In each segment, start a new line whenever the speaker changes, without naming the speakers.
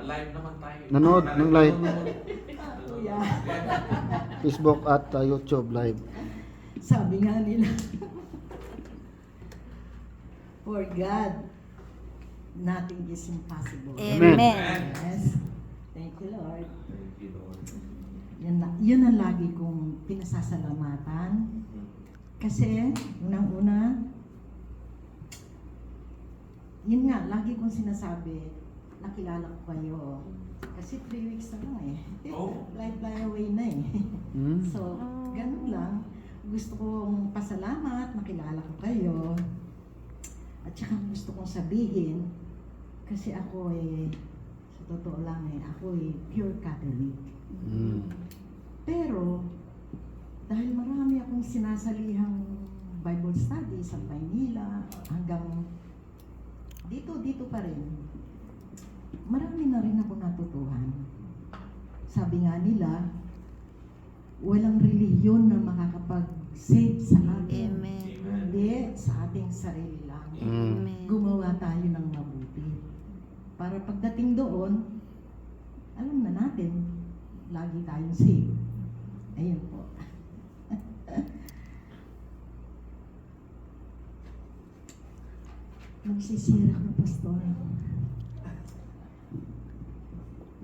Live naman tayo.
Nanood ng live.
Kuya.
Facebook at YouTube live.
Sabi nga nila, for God, nothing is impossible.
Amen.
Yes. Thank you, Lord.
Thank you, Lord.
Yun ang lagi kong pinasasalamatan. Kasi, unang-una, yun nga, lagi kong sinasabi, nakilala ko kayo. Kasi 3 weeks na lang eh.
Oh.
Fly away na eh.
Mm.
So, ganun lang. Gusto kong pasalamat, nakilala ko kayo. At saka gusto kong sabihin, kasi ako sa totoo lang ako pure Catholic.
Mm.
Pero, dahil marami akong sinasalihang Bible study sa Maynila, hanggang dito pa rin, marami na rin ako natutuhan. Sabi nga nila, walang relihiyon na makakapag-save sa atin.
Amen.
Hindi sa ating sarili lang.
Amen.
Gumawa tayo ng mabuti. Para pagdating doon, alam na natin, lagi tayong save. Ayun po. Nagsisira ko, Pastor.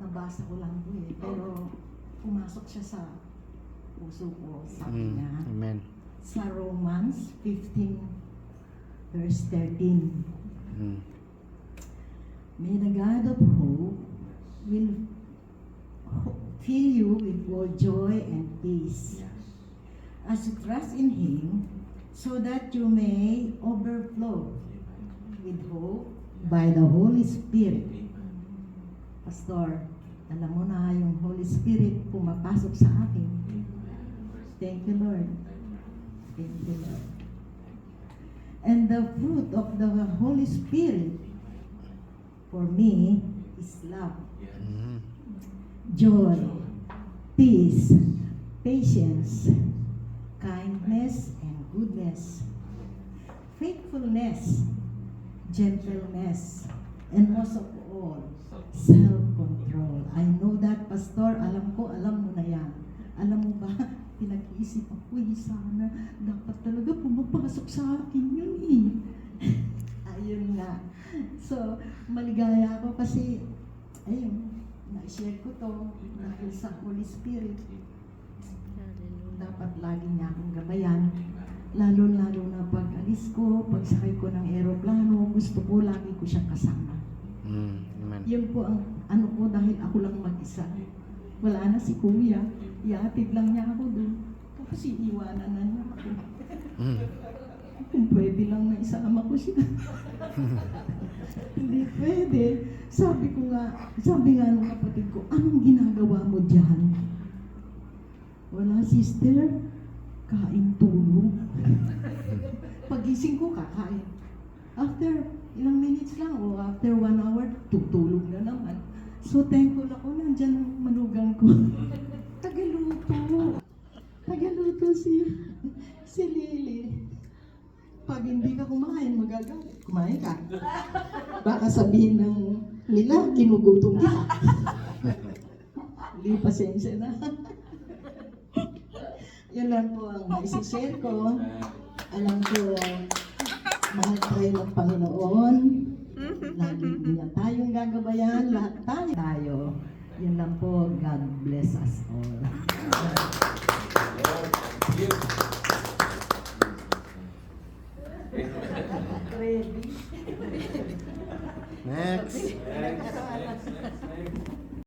Nabasa ko lang po pero pumasok siya sa puso ko. Sabi niya,
Amen.
sa Romans 15, verse 13.
Mm.
May the God of hope will fill you with all joy and peace as you trust in Him, so that you may overflow with hope by the Holy Spirit. Pastor, alam mo na yung Holy Spirit pumapasok sa akin. Thank you, Lord. Thank you, Lord. And the fruit of the Holy Spirit for me is love,
Mm.
joy, peace, patience, kindness, and goodness, faithfulness, gentleness, and most of all, self-control. I know that, Pastor. Alam ko, alam mo na yan. Alam mo ba, pinag-iisip ako, sana dapat talaga pumapasok sa akin yun Ayun nga. So, maligaya ako kasi, ayun, na-share ko to dahil sa Holy Spirit. Dapat lagi niya akong gabayan. Lalo-lalo na pag alis ko, pag sakay ko ng eroplano, gusto ko lagi ko siyang kasama.
Mm. Amen.
Yun po ang ano ko dahil ako lang mag-isa. Wala na si Kuya. Iatid lang niya ako doon. Tapos iiwanan na niya ako.
Mm.
Kung pwede lang na isama ko siya. Hindi pwede. Sabi nga ng kapatid ko, anong ginagawa mo dyan? Wala, sister. Kain, tulog. Pagising ko, kakain. After ilang minutes lang, o after 1 hour, tutulog na naman. So thankful ako, nandyan ang manugang ko. Tagaluto. Tagaluto si Lily. Pag hindi ka kumain, magagalit. Kumain ka. Baka sabihin ng nila, ginugutom ka. Hindi, pasensya na. Yan lang po ang maisishare ko. Alam ko, mahal tayo ng Panginoon. Lagi niya tayong gagabayan. Lahat tayo. Yan lang po. God bless us all. Ready?
Next.
Next.